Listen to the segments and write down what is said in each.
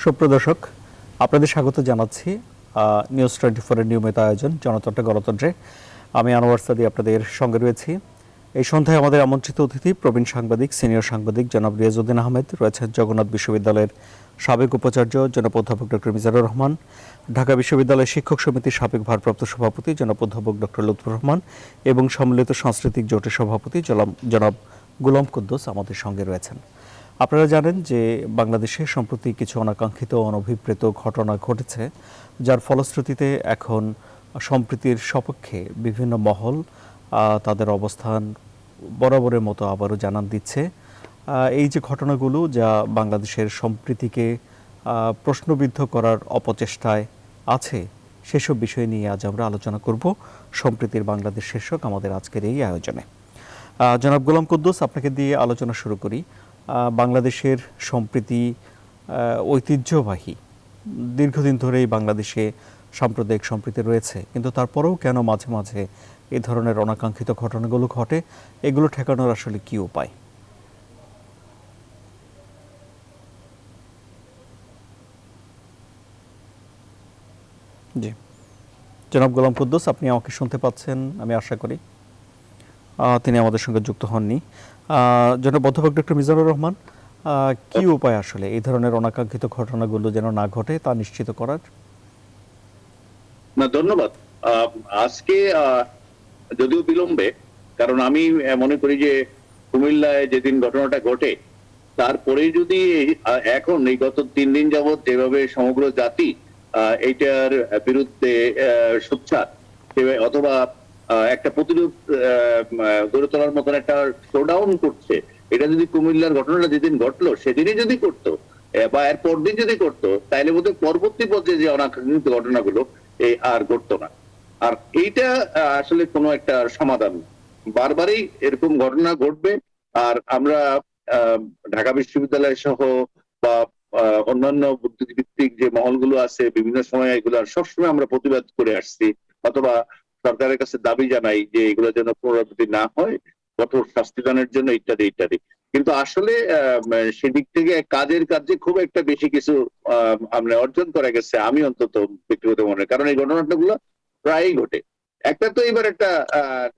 সুপ্রদর্শক, আপনাদের স্বাগত জানাচ্ছি নিউজ 24 এর নিয়মিত আয়োজন জনতন্ত্রে গণতন্ত্রে। আমি আনোয়ার সাদি আপনাদের সঙ্গে রয়েছি। এই সন্ধ্যায় আমাদের আমন্ত্রিত অতিথি প্রবীণ সাংবাদিক, সিনিয়র সাংবাদিক জনাব রিয়াজউদ্দিন আহমেদ রয়েছেন, জগন্নাথ বিশ্ববিদ্যালয়ের সাবেক উপাচার্য জনাব অধ্যাপক ডক্টর মিজানুর রহমান, ঢাকা বিশ্ববিদ্যালয় শিক্ষক সমিতির সাবেক ভারপ্রাপ্ত সভাপতি জনাব অধ্যাপক ডক্টর লুৎফর রহমান এবং সম্মিলিত সাংস্কৃতিক জোটের সভাপতি জনাব গোলাম কুদ্দুস আমাদের সঙ্গে রয়েছেন। আপনারা জানেন যে বাংলাদেশে সম্প্রতি কিছু অনাকাঙ্ক্ষিত অনভিপ্রেত ঘটনা ঘটেছে, যার ফলশ্রুতিতে এখন সম্প্রীতির সপক্ষে বিভিন্ন মহল তাদের অবস্থান বরাবরের মতো আবারও জানান দিচ্ছে। এই যে ঘটনাগুলো যা বাংলাদেশের সম্প্রীতিকে প্রশ্নবিদ্ধ করার অপচেষ্টায় আছে, সেসব বিষয় নিয়ে আজ আমরা আলোচনা করব সম্প্রীতির বাংলাদেশ শীর্ষক আমাদের আজকের এই আয়োজনে। জনাব গোলাম কুদ্দুস, আপনাকে দিয়ে আলোচনা শুরু করি। বাংলাদেশের সম্প্রীতি ঐতিহ্যবাহী, দীর্ঘদিন ধরেই বাংলাদেশে সাম্প্রদায়িক সম্প্রীতি রয়েছে, কিন্তু তারপরেও কেন মাঝে মাঝে এই ধরনের অনাকাঙ্ক্ষিত ঘটনাগুলো ঘটে? এগুলো ঠেকানোর আসলে কি উপায়? জি, জনাব গোলাম কুদ্দুস, আপনি আমাকে শুনতে পাচ্ছেন আমি আশা করি। তিনি আমাদের সঙ্গে যুক্ত হননি। জনাব অধ্যাপক ডক্টর মিজানুর রহমান, কি উপায় আসলে এই ধরনের অনাকাঙ্ক্ষিত ঘটনাগুলো যেন না ঘটে তা নিশ্চিত করার? না, ধন্যবাদ। আজকে যদিও বিলম্বে, কারণ আমি মনে করি যে কুমিল্লায় যেদিন ঘটনাটা ঘটে তারপরে যদি এখন এই গত 3 দিন যাবৎ যেভাবে সমগ্র জাতি এইটার বিরুদ্ধে সোচ্চার অথবা একটা প্রতিরোধ গড়ে তোলার মতন একটা শোডাউন করছে, এটা যদি কুমিল্লার ঘটনাটা যেদিন ঘটলো সেদিনই যদি করতো বা এর পরদিন যদি করতো, তাইলে বোধহয় পরবর্তী পর্যায়ে যে অনাকাঙ্ক্ষিত ঘটনাগুলো আর ঘটতো না। আর এইটা আসলে কোনো একটা সমাধান। বারবারই এরকম ঘটনা ঘটবে। আর আমরা ঢাকা বিশ্ববিদ্যালয় সহ বা অন্যান্য বুদ্ধিভিত্তিক যে মহলগুলো আছে বিভিন্ন সময় এগুলো সবসময় আমরা প্রতিবাদ করে আসছি, অথবা সরকারের কাছে দাবি জানাই যে এগুলো যেন পুনরাবৃত্তি না হয়, কঠোর শাস্তিদানের জন্য ইত্যাদি ইত্যাদি। কিন্তু আসলে সেদিক থেকে কাজের কাজে খুব একটা বেশি কিছু আমরা অর্জন করা গেছে আমি অন্তত ব্যক্তিগত মনে, কারণ এই ঘটনাগুলো প্রায়ই ঘটে। একটা তো এবার একটা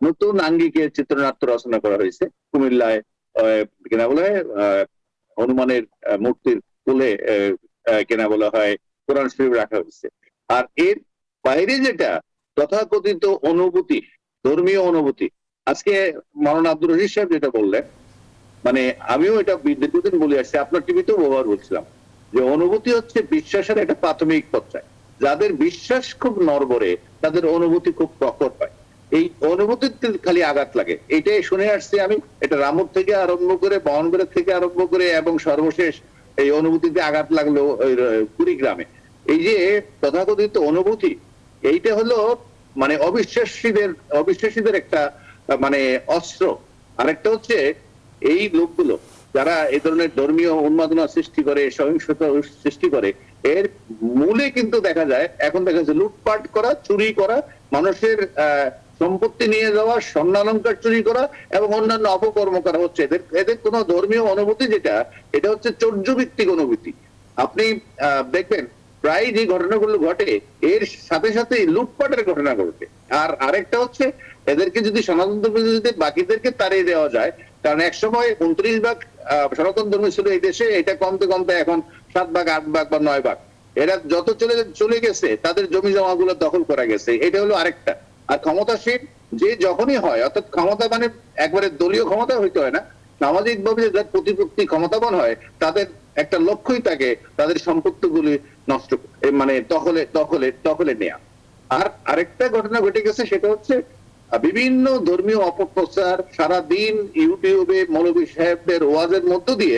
নতুন আঙ্গিকে চিত্রনাট্য রচনা করা হয়েছে কুমিল্লায়, কেনা বলা হয় হনুমানের মূর্তির কোলে কেনা বলা হয় কোরআন শরীফ রাখা হয়েছে। আর এর বাইরে যেটা তথাকথিত অনুভূতি, ধর্মীয় অনুভূতি, আজকে মাওলানা আব্দুর রশিদ সাহেব যেটা বললেন, মানে আমিও এটা দীর্ঘদিন বলে আসছি, আপনার টিভিতেও ব্যবহার করছিলাম, যে অনুভূতি হচ্ছে বিশ্বাসের একটা প্রাথমিক পর্যায়। যাদের বিশ্বাস খুব নড়বড়ে তাদের অনুভূতি খুব প্রকট হয়। এই অনুভূতিতে খালি আঘাত লাগে, এটাই শুনে আসছি আমি। এটা রামুর থেকে আরম্ভ করে বহনগড়ের থেকে আরম্ভ করে এবং সর্বশেষ এই অনুভূতিতে আঘাত লাগলো কুড়িগ্রামে। এই যে তথাকথিত অনুভূতি, এইটা হলো মানে অবিশ্বাসীদের একটা মানে অস্ত্র। আরেকটা হচ্ছে এই লোকগুলো যারা এই ধরনের ধর্মীয় উন্মাদনা সৃষ্টি করে, সহিংসতা সৃষ্টি করে, এর মূলে কিন্তু দেখা যায় এখন দেখা যাচ্ছে লুটপাট করা, চুরি করা, মানুষের সম্পত্তি নিয়ে যাওয়া, স্বর্ণালঙ্কার চুরি করা এবং অন্যান্য অপকর্ম করা হচ্ছে। এদের কোনো ধর্মীয় অনুভূতি যেটা, এটা হচ্ছে চর্যভিত্তিক অনুভূতি। আপনি দেখবেন প্রায় যে ঘটনাগুলো ঘটে এর সাথে সাথে লুটপাটের ঘটনা ঘটে। আর আরেকটা হচ্ছে এদেরকে যদি সনাতন ধর্মীদের বাকিদেরকে তাড়িয়ে দেওয়া যায়, কারণ এক সময় 29 ভাগ সনাতন ধর্ম ছিল এই দেশে, এটা কমতে কমতে এখন 7 ভাগ 8 ভাগ বা 9 ভাগ। এরা যত চলে গেছে তাদের জমি জমা গুলো দখল করা গেছে, এটা হলো আরেকটা। আর ক্ষমতাসীন যে যখনই হয়, অর্থাৎ ক্ষমতা মানে একবারে দলীয় ক্ষমতা হইতে হয় না, সামাজিক ভাবে যাদের প্রতিপত্তি ক্ষমতাবান হয় তাদের একটা লক্ষ্যই থাকে তাদের সম্পত্তিগুলি নষ্ট মানে দখলে নেয়া। আর আরেকটা ঘটনা ঘটে গেছে, সেটা হচ্ছে বিভিন্ন ধর্মীয় অপপ্রচার সারাদিন ইউটিউবে মৌলভী সাহেবদের ওয়াজের মধ্য দিয়ে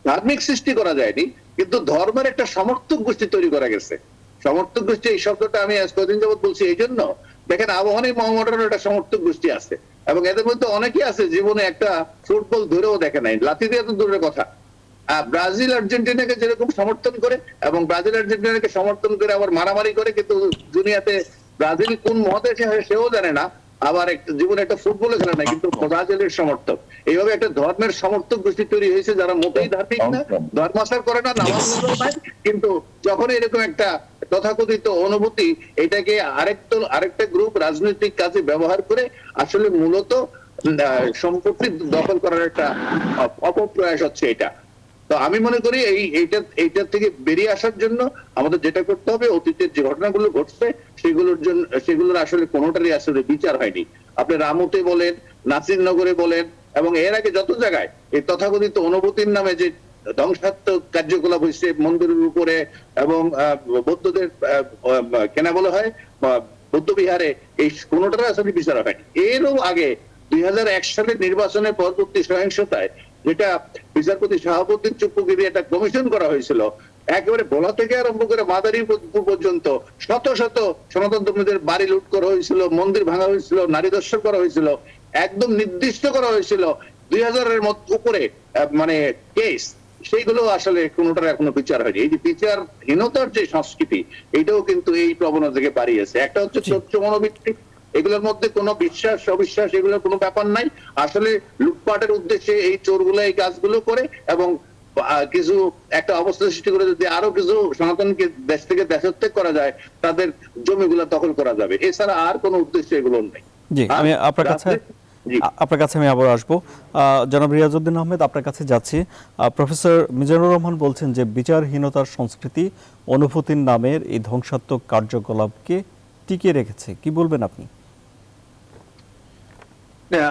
ধার্মিক সৃষ্টি করা যায়নি, কিন্তু ধর্মের একটা সমর্থক গোষ্ঠী তৈরি করা গেছে। সমর্থক গোষ্ঠী এই শব্দটা আমি আজ কদিন যাবত বলছি এই জন্য, দেখেন আবহানী মোহাম্মদের একটা সমর্থক গোষ্ঠী আছে এবং এদের মধ্যে অনেকেই আছে জীবনে একটা ফুটবল ধরেও দেখে নাই, লাথি দিয়ে তো দূরের কথা। ব্রাজিল আর্জেন্টিনাকে যেরকম সমর্থন করে এবং ব্রাজিল আর্জেন্টিনাকে সমর্থন করে আবার মারামারি করে, কিন্তু দুনিয়াতে ব্রাজিল কোন মহাদেশে হয় সেও জানে না, আবার একটা জীবনে একটা ফুটবলে খেলে না, কিন্তু ব্রাজিলের সমর্থক। এইভাবে একটা ধর্মের সমর্থক গোষ্ঠী তৈরি হয়েছে যারা মোটেই ধার্মিক না, ধর্মাচার করে না, নামাজ রোজা নাই, কিন্তু যখন এরকম একটা তথাকথিত অনুভূতি, এটাকে আরেকটা গ্রুপ রাজনৈতিক কাজে ব্যবহার করে আসলে মূলত সম্পত্তি দখল করার একটা অপপ্রয়াস হচ্ছে এটা। তো আমি মনে করি এইটা থেকে বেরিয়ে আসার জন্য আমাদের যেটা করতে হবে, অতীতের যে ঘটনাগুলো ঘটছে সেগুলোর আসলে কোনোটারই আসলে বিচার হয়নি। আপনি রামুতে বলেন, নাসিরনগরে বলেন, এবং এর আগে যত জায়গায় এই তথাকথিত অনুভূতির নামে যে ধ্বংসাত্মক কার্যকলাপ হয়েছে মন্দিরের উপরে এবং বৌদ্ধদের কেনা বলা হয় বৌদ্ধ বিহারে, এই কোনোটার আসলে বিচার হয়নি। এরও আগে 2001 সালের নির্বাচনের পরবর্তী সহিংসতায় যেটা বিচারপতি শাহাবুদ্দিন চুপ্পুগিরি একটা কমিশন করা হয়েছিল, একেবারে ভোলা থেকে আরম্ভ করে মাদারীপুর পর্যন্ত শত শত সনাতন ধর্মীদের বাড়ি লুট করা হয়েছিল, মন্দির ভাঙা হয়েছিল, নারী দর্শন করা হয়েছিল, একদম নির্দিষ্ট করা হয়েছিল 2000-এর উপরে মানে কেস, সেইগুলো আসলে কোনোটার এখনো বিচার হয়নি। এই যে বিচারহীনতার যে সংস্কৃতি, এটাও কিন্তু এই প্রবণতা থেকে বাড়িয়েছে। একটা হচ্ছে চোদ্দ মনোভিত্তিক, এগুলোর মধ্যে কোনো বিশ্বাস অবিশ্বাস এগুলোর কোনো ব্যাপার নাই। আসলে লুটপাটের উদ্দেশ্যে এই চোরগুলো এই কাজগুলো করে, এবং কিছু একটা অবস্থা সৃষ্টি করে যদি আরো কিছু সনাতনকে দেশ থেকে দেশত্যাগ করা যায়, তাদের জমিগুলো দখল করা যাবে, এছাড়া আর কোনো উদ্দেশ্য এগুলো নেই। জি, আমি আপনার কাছে আমি আবার আসবো। জনাব রিয়াজউদ্দিন আহমেদ, আপনার কাছে যাচ্ছি। প্রফেসর মিজানুর রহমান বলছেন যে বিচারহীনতার সংস্কৃতি অনুভূতির নামের এই ধ্বংসাত্মক কার্যকলাপকে টিকিয়ে রেখেছে, কি বলবেন আপনি?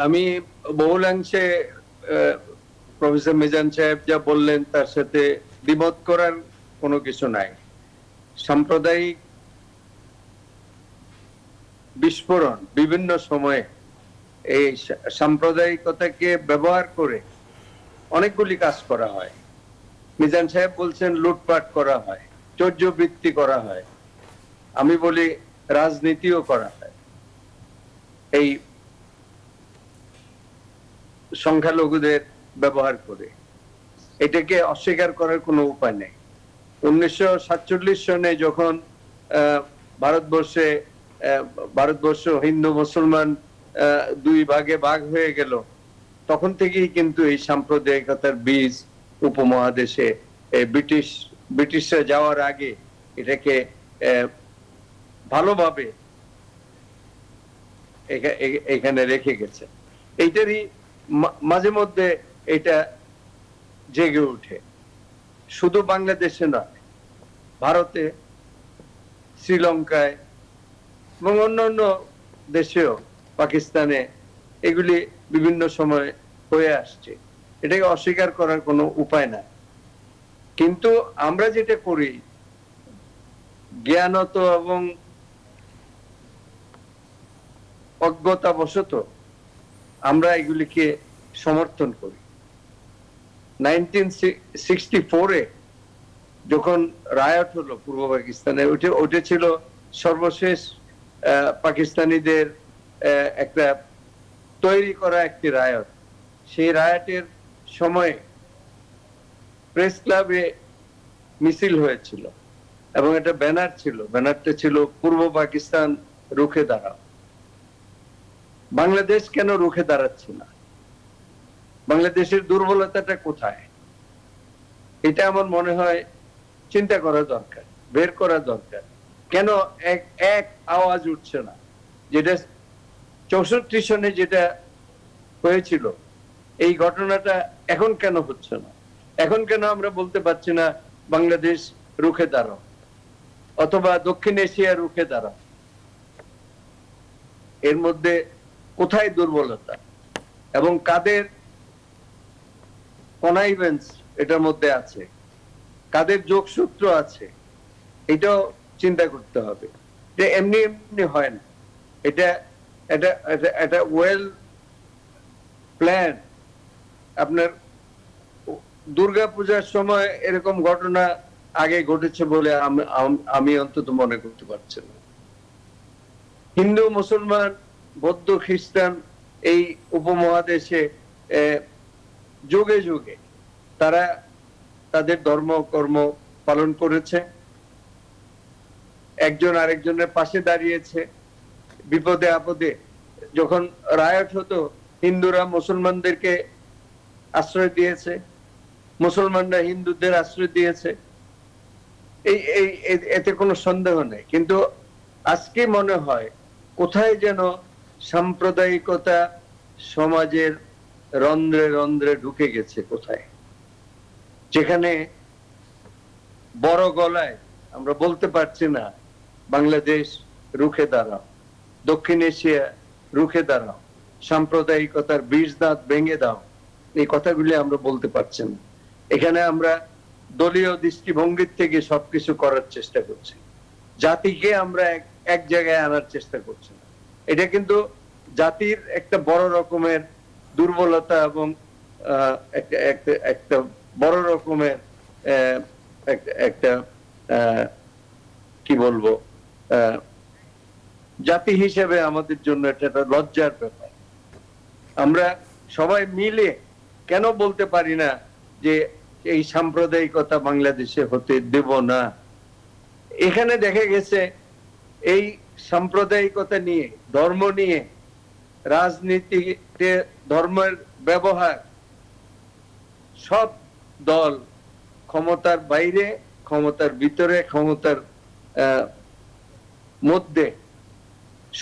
আমি বহুলাংশে প্রফেসর মিজান সাহেব যা বললেন তার সাথে দ্বিমত করার কোনো কিছু নাই। সাম্প্রদায়িক বিস্ফোরণ বিভিন্ন সময়ে এই সাম্প্রদায়িকতাকে ব্যবহার করে অনেকগুলি কাজ করা হয়। মিজান সাহেব বলছেন লুটপাট করা হয়, চৌর্যবৃত্তি করা হয়, আমি বলি রাজনীতিও করা হয়। এই সংখ্যালঘুদের ব্যবহার করে, এটাকে অস্বীকার করার কোনো উপায় নেই। 1947 সনে যখন ভারতবর্ষ হিন্দু মুসলমান দুই ভাগে ভাগ হয়ে গেল, তখন থেকেই কিন্তু এই সাম্প্রদায়িকতার বীজ উপমহাদেশে ব্রিটিশরা যাওয়ার আগে এটাকে ভালোভাবে এখানে রেখে গেছে। এইটারই মাঝে মধ্যে এটা জেগে উঠে, শুধু বাংলাদেশে নয়, ভারতে, শ্রীলঙ্কায় এবং অন্যান্য দেশেও, পাকিস্তানে এগুলি বিভিন্ন সময় হয়ে আসছে। এটাকে অস্বীকার করার কোনো উপায় নাই। কিন্তু আমরা যেটা করি জ্ঞানত এবং অজ্ঞতাবশত আমরা এগুলিকে সমর্থন করি। 1964-এ যখন রায়ট হলো পূর্ব পাকিস্তানে, ওটা ছিল সর্বশেষ পাকিস্তানিদের একটা তৈরি করা একটি রায়ট। সেই রায়টের সময় প্রেস ক্লাবে মিছিল হয়েছিল এবং একটা ব্যানার ছিল, ব্যানারটা ছিল পূর্ব পাকিস্তান রুখে দাঁড়াও। বাংলাদেশ কেন রুখে দাঁড়াচ্ছে না? বাংলাদেশের দুর্বলতাটা কোথায়? এটা আমার মনে হয় চিন্তা করা দরকার, বের করা দরকার। কেন এক আওয়াজ উঠছে না? যেটা 64 সনে যেটা হয়েছিল, এই ঘটনাটা এখন কেন হচ্ছে না? এখন কেন আমরা বলতে পারছি না বাংলাদেশ রুখে দাঁড়াও অথবা দক্ষিণ এশিয়া রুখে দাঁড়াও? এর মধ্যে কোথায় দুর্বলতা এবং কাদের কনাইভেন্স এটার মধ্যে আছে, কাদের যোগসূত্র আছে, এটাও চিন্তা করতে হবে। যে এমনি এমনি হয় না, এটা ওয়েল প্ল্যান। আপনার দুর্গা পূজার সময় এরকম ঘটনা আগে ঘটেছে বলে আমি অন্তত মনে করতে পারছি না। হিন্দু মুসলমান বৌদ্ধ খ্রিস্টান এই উপমহাদেশে যুগে যুগে তারা তাদের ধর্ম কর্ম পালন করেছে, একজন আরেকজনের পাশে দাঁড়িয়েছে, বিপদে আপদে যখন রায়ট হতো, হিন্দুরা মুসলমানদেরকে আশ্রয় দিয়েছে, মুসলমানরা হিন্দুদের আশ্রয় দিয়েছে, এতে কোনো সন্দেহ নেই। কিন্তু আজকে মনে হয় কোথায় যেন সাম্প্রদায়িকতা সমাজের রন্ধ্রে রন্ধ্রে ঢুকে গেছে কোথায়, যেখানে বড় গলায় আমরা বলতে পারছি না বাংলাদেশ রুখে দাঁড়াও, দক্ষিণ এশিয়া রুখে দাঁড়াও, সাম্প্রদায়িকতার বিষ দাঁত ভেঙে দাও, এই কথাগুলি আমরা বলতে পারছি না। এখানে আমরা দলীয় দৃষ্টিভঙ্গির থেকে সবকিছু করার চেষ্টা করছি, জাতিকে আমরা এক জায়গায় আনার চেষ্টা করছি না। এটা কিন্তু জাতির একটা বড় রকমের দুর্বলতা এবং একটা বড় রকমের একটা কি বলবো, জাতি হিসেবে আমাদের জন্য এটা একটা লজ্জার ব্যাপার। আমরা সবাই মিলে কেন বলতে পারি না যে এই সাম্প্রদায়িকতা বাংলাদেশে হতে দেব না? এখানে দেখা গেছে এই সাম্প্রদায়িকতা নিয়ে, ধর্ম নিয়ে রাজনীতিতে ধর্মের ব্যবহার সব দল, ক্ষমতার বাইরে, ক্ষমতার ভিতরে, ক্ষমতার মধ্যে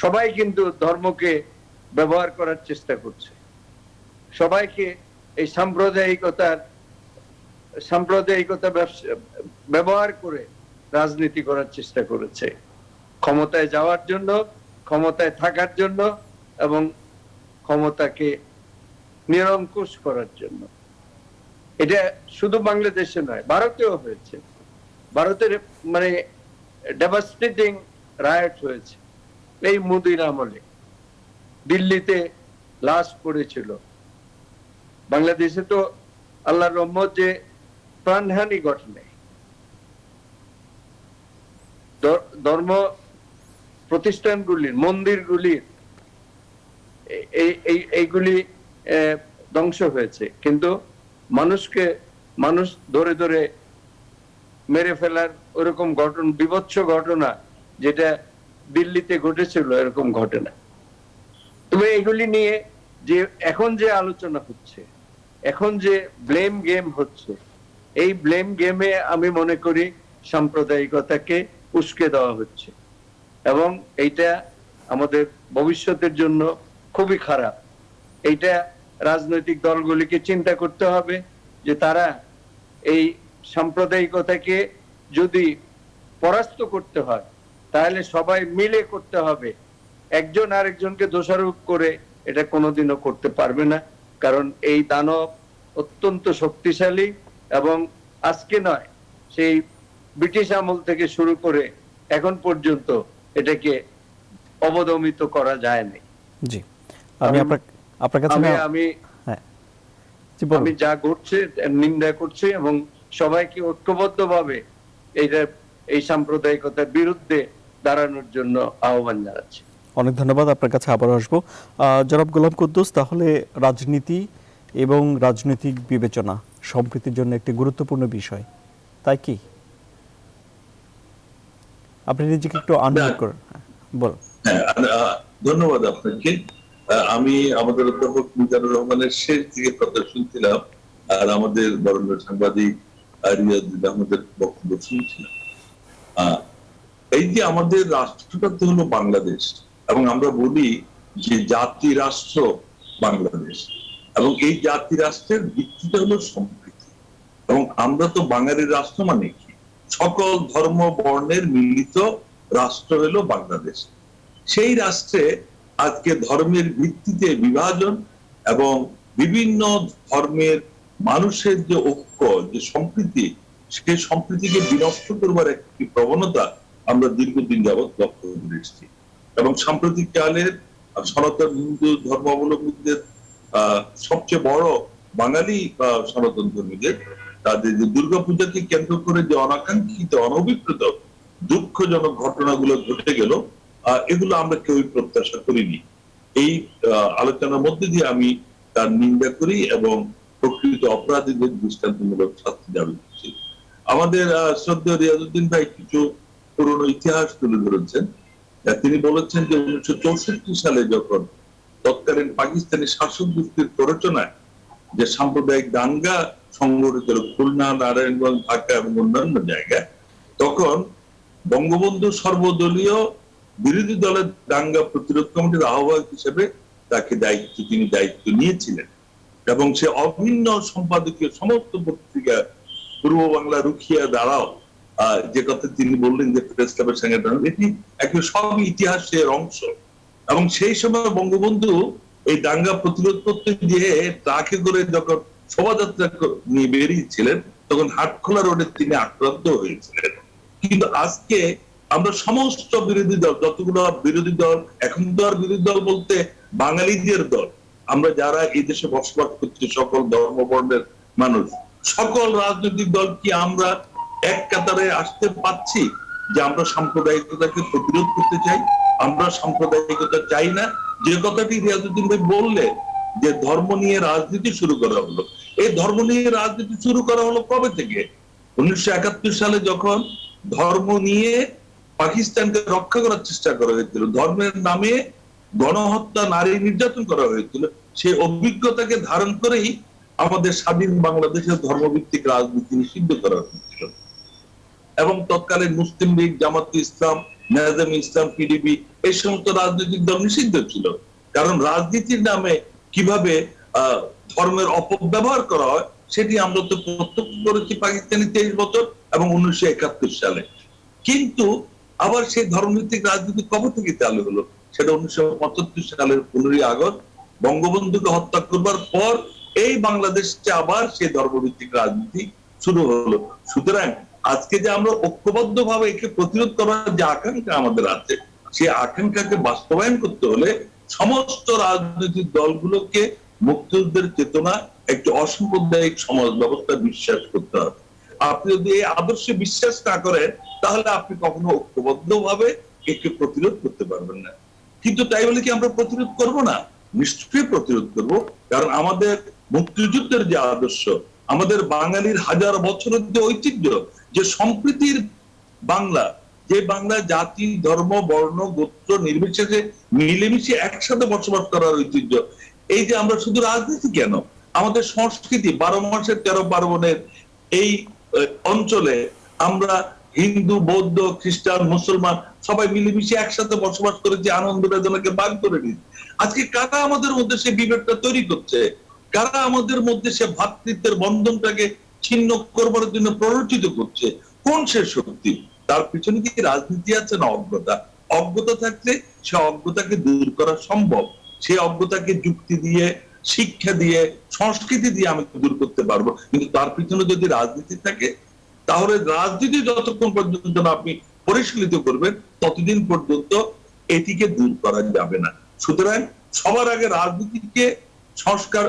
সবাই কিন্তু ধর্মকে ব্যবহার করার চেষ্টা করছে। সবাইকে এই সাম্প্রদায়িকতা ব্যবহার করে রাজনীতি করার চেষ্টা করেছে, ক্ষমতায় যাওয়ার জন্য, ক্ষমতায় থাকার জন্য এবং ক্ষমতাকে নিরঙ্কুশ করার জন্য। এটা শুধু বাংলাদেশে নয়, ভারতেও হয়েছে। ভারতের মানে ডেভাস্টেটিং রায়ট হয়েছে এই মোদির আমলে। দিল্লিতে লাশ পড়েছিল। বাংলাদেশে তো আল্লাহর রহমত যে প্রাণহানি ঘটে, ধর্ম প্রতিষ্ঠানগুলির, মন্দিরগুলির এইগুলি ধ্বংস হয়েছে, কিন্তু মানুষ ধরে ধরে মেরে ফেলার ওরকম ঘটনা, বিভৎস ঘটনা যেটা দিল্লিতে ঘটেছিল, এরকম ঘটনা। তবে এগুলি নিয়ে যে এখন যে আলোচনা হচ্ছে, এখন যে ব্লেম গেম হচ্ছে, এই ব্লেম গেমে আমি মনে করি সাম্প্রদায়িকতাকে উস্কে দেওয়া হচ্ছে এবং এইটা আমাদের ভবিষ্যতের জন্য খুবই খারাপ। এইটা রাজনৈতিক দলগুলিকে চিন্তা করতে হবে যে তারা এই সাম্প্রদায়িকতাকে যদি পরাস্ত করতে হয় তাহলে সবাই মিলে করতে হবে। একজন আরেকজনকে দোষারোপ করে এটা কোনোদিনও করতে পারবে না, কারণ এই দানব অত্যন্ত শক্তিশালী এবং আজকে নয়, সেই ব্রিটিশ আমল থেকে শুরু করে এখন পর্যন্ত এটাকে অবদমিত করা যায়নি। জি, আমি আপনার কাছে আমি যা ঘটছে নিন্দা করছি এবং সবাইকে ঐক্যবদ্ধভাবে এই সাম্প্রদায়িকতার বিরুদ্ধে দাঁড়ানোর জন্য আহ্বান জানাচ্ছি। অনেক ধন্যবাদ। আপনার কাছে আবার আসবো। জনাব গোলাম কুদ্দুস, তাহলে রাজনীতি এবং রাজনৈতিক বিবেচনা সম্প্রীতির জন্য একটি গুরুত্বপূর্ণ বিষয়, তাই কি? আপনি নিজেকে একটু আনমিউট করেন, বল। ধন্যবাদ আপনাকে। আমি আমাদের অধ্যাপক মিজানুর রহমানের শেষ দিকে কথা শুনছিলাম আর আমাদের বরেণ্য সাংবাদিক রিয়াজুল আহমেদের বক্তব্য শুনছিলাম। এই যে আমাদের রাষ্ট্রটা তো হলো বাংলাদেশ এবং আমরা বলি যে জাতি রাষ্ট্র বাংলাদেশ, এবং এই জাতি রাষ্ট্রের ভিত্তিটা হলো সম্প্রীতি। এবং আমরা তো বাঙালি রাষ্ট্র মানে কি, সকল ধর্ম বর্ণের মিলিত রাষ্ট্র হলো বাংলাদেশ। সেই রাষ্ট্রে আজকে ধর্মের ভিত্তিতে বিভাজন এবং বিভিন্ন ধর্মের মানুষের যে ঐক্য, যে সম্প্রীতি, সেই সম্প্রীতিকে বিনষ্ট করবার একটি প্রবণতা আমরা দীর্ঘদিন যাবৎ লক্ষ্য করে এসেছি। এবং সাম্প্রতিক কালের সনাতন হিন্দু ধর্মাবলম্বীদের সবচেয়ে বড় বাঙালি সনাতন ধর্মীদের তাদের যে দুর্গাপূজাকে কেন্দ্র করে যে অনাকাঙ্ক্ষিত, অনভিপ্রেত দুঃখজনক ঘটনাগুলো ঘটে গেল, এগুলো আমরা কেউই প্রত্যাশা করিনি। এই আলোচনার মধ্যে দিয়ে আমি তার নিন্দা করি এবং প্রকৃত অপরাধীদের দৃষ্টান্তমূলক শাস্তি দাবি করছি। আমাদের শ্রদ্ধেয় রিয়াজউদ্দিন ভাই কিছু পুরনো ইতিহাস তুলে ধরেছেন। তিনি বলেছেন যে 1964 সালে যখন তৎকালীন পাকিস্তানি শাসক গোষ্ঠীর প্ররোচনায় যে সাম্প্রদায়িক দাঙ্গা সংঘটিত হলো খুলনা, নারায়ণগঞ্জ, ঢাকা এবং অন্যান্য জায়গায়, তখন বঙ্গবন্ধু সর্বদলীয় বিরোধী দলের দাঙ্গা প্রতিরোধ কমিটির আহ্বায়ক হিসেবে তিনি দায়িত্ব নিয়েছিলেন এবং সে অভিন্ন সম্পাদকীয় সমস্ত পত্রিকা পূর্ব বাংলা, রুখিয়া, দাঁড়াও, যে কথা তিনি বললেন যে প্রেস ক্লাবের সঙ্গে, এটি একটি সব ইতিহাসের অংশ। এবং সেই সময় বঙ্গবন্ধু এই দাঙ্গা প্রতিরোধ করতে গিয়ে ট্রাকে করে যখন শোভাযাত্রা নিয়ে বেরিয়েছিলেন, তখন হাটখোলা রোডে তিনি আক্রান্ত হয়েছিলেন। কিন্তু আজকে আমরা সমস্ত বিরোধী দল, যতগুলো বিরোধী দল, এখন তো আর বিরোধী দল বলতে বাঙালিদের দল, আমরা যারা এই দেশে বসবাস করছি, সকল ধর্ম বর্ণের মানুষ, সকল রাজনৈতিক দল কি আমরা এক কাতারে আসতে পারছি যে আমরা সাম্প্রদায়িকতাকে প্রতিরোধ করতে চাই? আমরা সাম্প্রদায়িকতা চাই না। যে কথাটি রিয়াজউদ্দিন ভাই বললেন যে ধর্ম নিয়ে রাজনীতি শুরু করা হলো, এই ধর্ম নিয়ে রাজনীতি শুরু করা হলো কবে থেকে? 1971 সালে যখন ধর্ম নিয়ে পাকিস্তানকে রক্ষা করার চেষ্টা করা হয়েছিল, ধর্মের নামে গণহত্যা, নারী নির্যাতন করা হয়েছিল, সেই অভিজ্ঞতাকে ধারণ করেই আমাদের স্বাধীন বাংলাদেশের ধর্মভিত্তিক রাজনীতি নিষিদ্ধ করা হয়েছিল। এবং তৎকালীন মুসলিম লীগ, জামাতে ইসলাম, নেজামে ইসলাম, পিডিপি, এই সমস্ত রাজনৈতিক দল নিষিদ্ধ ছিল। কারণ রাজনীতির নামে কিভাবে ধর্মের অপব্যবহার করা হয় সেটি আমরা তো প্রত্যক্ষ করেছি পাকিস্তানি 23 বছর এবং 1971 সালে। কিন্তু আবার সেই ধর্মভিত্তিক রাজনীতি কবে থেকে চালু হলো? সেটা 1975 সালের 15ই আগস্ট বঙ্গবন্ধুকে হত্যা করবার পর এই বাংলাদেশে আবার সেই ধর্মভিত্তিক রাজনীতি শুরু হলো। সুতরাং আজকে যে আমরা ঐক্যবদ্ধ ভাবে একে প্রতিরোধ করার যে আকাঙ্ক্ষা আমাদের আছে, সেই আকাঙ্ক্ষাকে বাস্তবায়ন করতে হলে সমস্ত রাজনৈতিক দলগুলোকে মুক্তিযুদ্ধের চেতনা, একটি অসাম্প্রদায়িক সমাজ ব্যবস্থা বিশ্বাস করতে হবে। আপনি যদি এই আদর্শে বিশ্বাস না করেন, তাহলে আপনি কখনো ঐক্যবদ্ধ ভাবে একে প্রতিরোধ করতে পারবেন না। কিন্তু তাই বলে কি আমরা প্রতিরোধ করব না? নিশ্চয়ই প্রতিরোধ করব। কারণ আমাদের মুক্তিযুদ্ধের যে আদর্শ, আমাদের বাঙালির হাজার বছরের যে ঐতিহ্য, যে সম্প্রীতির বাংলা, যে বাংলা জাতি, ধর্ম, বর্ণ, গোত্র নির্বিশেষে মিলেমিশে একসাথে বসবাস করার ঐতিহ্য, এই যে আমরা শুধু রাজনীতি কেন, আমাদের সংস্কৃতি 12 মাসের 13 পার্বণের এই অঞ্চলে আমরা হিন্দু, বৌদ্ধ, খ্রিস্টান, মুসলমান সবাই মিলেমিশে একসাথে বসবাস করেছি, আনন্দ বেদনাকে ভাগ করে নিচ্ছি। আজকে কারা আমাদের মধ্যে সেই বিভেদটা তৈরি করছে? কারা আমাদের মধ্যে সে ভ্রাতৃত্বের বন্ধনটাকে ছিন্ন করবার জন্য প্ররোচিত করছে? কোন সে শক্তি? তার পিছনে কি রাজনীতি আছে না অজ্ঞতা? অজ্ঞতা থাকলে সে অজ্ঞতাকে দূর করা সম্ভব। সে অজ্ঞতাকে যুক্তি দিয়ে, শিক্ষা দিয়ে, সংস্কৃতি দিয়ে আমি দূর করতে পারবো। কিন্তু তার পিছনে যদি রাজনীতি থাকে, তাহলে রাজনীতি যতক্ষণ পর্যন্ত না আপনি পরিশীলিত করবেন, ততদিন পর্যন্ত এটিকে দূর করা যাবে না। সুতরাং সবার আগে রাজনীতিকে সংস্কার,